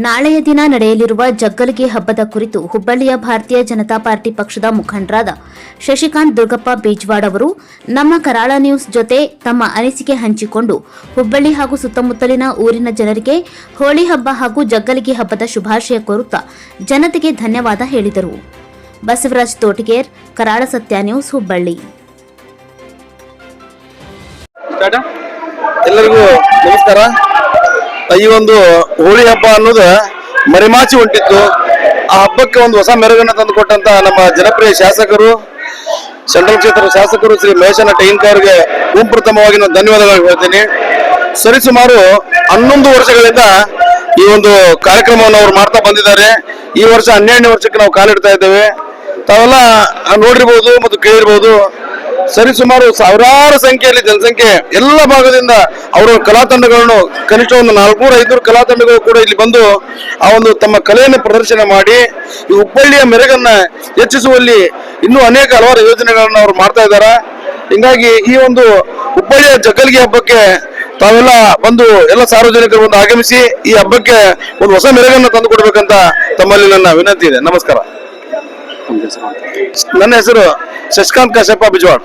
ನಾಳೆಯ ದಿನ ನಡೆಯಲಿರುವ ಜಗ್ಗಲಿಗೆ ಹಬ್ಬದ ಕುರಿತು ಹುಬ್ಬಳ್ಳಿಯ ಭಾರತೀಯ ಜನತಾ ಪಾರ್ಟಿ ಪಕ್ಷದ ಮುಖಂಡರಾದ ಶಶಿಕಾಂತ್ ದುರ್ಗಪ್ಪ ಬೀಜ್ವಾಡ್ ಅವರು ನಮ್ಮ ಕರಾಳ ನ್ಯೂಸ್ ಜೊತೆ ತಮ್ಮ ಅನಿಸಿಕೆ ಹಂಚಿಕೊಂಡು ಹುಬ್ಬಳ್ಳಿ ಹಾಗೂ ಸುತ್ತಮುತ್ತಲಿನ ಊರಿನ ಜನರಿಗೆ ಹೋಳಿ ಹಬ್ಬ ಹಾಗೂ ಜಗ್ಗಲಿಗೆ ಹಬ್ಬದ ಶುಭಾಶಯ ಕೋರುತ್ತಾ ಜನತೆಗೆ ಧನ್ಯವಾದ ಹೇಳಿದರು. ಬಸವರಾಜ್ ತೋಟಿಗೇರ್, ಕರಾಳ ಸತ್ಯ ನ್ಯೂಸ್, ಹುಬ್ಬಳ್ಳಿ. ಎಲ್ಲರಿಗೂ ನಮಸ್ಕಾರ. ಈ ಒಂದು ಹೋಳಿ ಹಬ್ಬ ಅನ್ನೋದು ಮರಿಮಾಚಿ ಹೊಂಟಿತ್ತು. ಆ ಹಬ್ಬಕ್ಕೆ ಒಂದು ಹೊಸ ಮೆರುಗನ್ನು ತಂದುಕೊಟ್ಟಂತ ನಮ್ಮ ಜನಪ್ರಿಯ ಶಾಸಕರು, ಸೆಂಟ್ರಲ್ ಕ್ಷೇತ್ರದ ಶಾಸಕರು ಶ್ರೀ ಮಹೇಶಣ್ಣ ಟೈನ್ಕರ್ ಅವರಿಗೆ ಪ್ರಥಮವಾಗಿ ನಾನು ಧನ್ಯವಾದಗಳು ಹೇಳ್ತೀನಿ. ಸರಿಸುಮಾರು 11 ವರ್ಷಗಳಿಂದ ಈ ಒಂದು ಕಾರ್ಯಕ್ರಮವನ್ನು ಅವರು ಮಾಡ್ತಾ ಬಂದಿದ್ದಾರೆ. ಈ ವರ್ಷ 12ನೇ ವರ್ಷಕ್ಕೆ ನಾವು ಕಾಲಿಡ್ತಾ ಇದ್ದೇವೆ. ತಾವೆಲ್ಲ ನೋಡಿರ್ಬೋದು ಮತ್ತು ಕೇಳಿರ್ಬೋದು. ಸರಿಸುಮಾರು ಸಾವಿರಾರು ಸಂಖ್ಯೆಯಲ್ಲಿ ಜನಸಂಖ್ಯೆ ಎಲ್ಲ ಭಾಗದಿಂದ ಅವರ ಕಲಾ ತಂಡಗಳನ್ನು, ಕನಿಷ್ಠ ಒಂದು 400-500 ಕಲಾ ತಂಡಗಳು ಕೂಡ ಇಲ್ಲಿ ಬಂದು ಆ ಒಂದು ತಮ್ಮ ಕಲೆಯನ್ನು ಪ್ರದರ್ಶನ ಮಾಡಿ ಈ ಹುಬ್ಬಳ್ಳಿಯ ಮೆರುಗನ್ನ ಹೆಚ್ಚಿಸುವಲ್ಲಿ ಇನ್ನೂ ಹಲವಾರು ಯೋಜನೆಗಳನ್ನು ಅವರು ಮಾಡ್ತಾ ಇದ್ದಾರೆ. ಹಿಂಗಾಗಿ ಈ ಒಂದು ಹುಬ್ಬಳ್ಳಿಯ ಜಗ್ಗಲಿಗೆ ಹಬ್ಬಕ್ಕೆ ತಾವೆಲ್ಲ ಬಂದು ಎಲ್ಲ ಸಾರ್ವಜನಿಕರು ಒಂದು ಆಗಮಿಸಿ ಈ ಹಬ್ಬಕ್ಕೆ ಒಂದು ಹೊಸ ಮೆರುಗನ್ನು ತಂದು ಕೊಡ್ಬೇಕಂತ ತಮ್ಮಲ್ಲಿ ನನ್ನ ವಿನಂತಿ ಇದೆ. ನಮಸ್ಕಾರ. ನನ್ನ ಹೆಸರು ಶಶಿಕಾಂತ್ ಕಾಶಪ್ಪ ಬೀಜ್ವಾಡ್.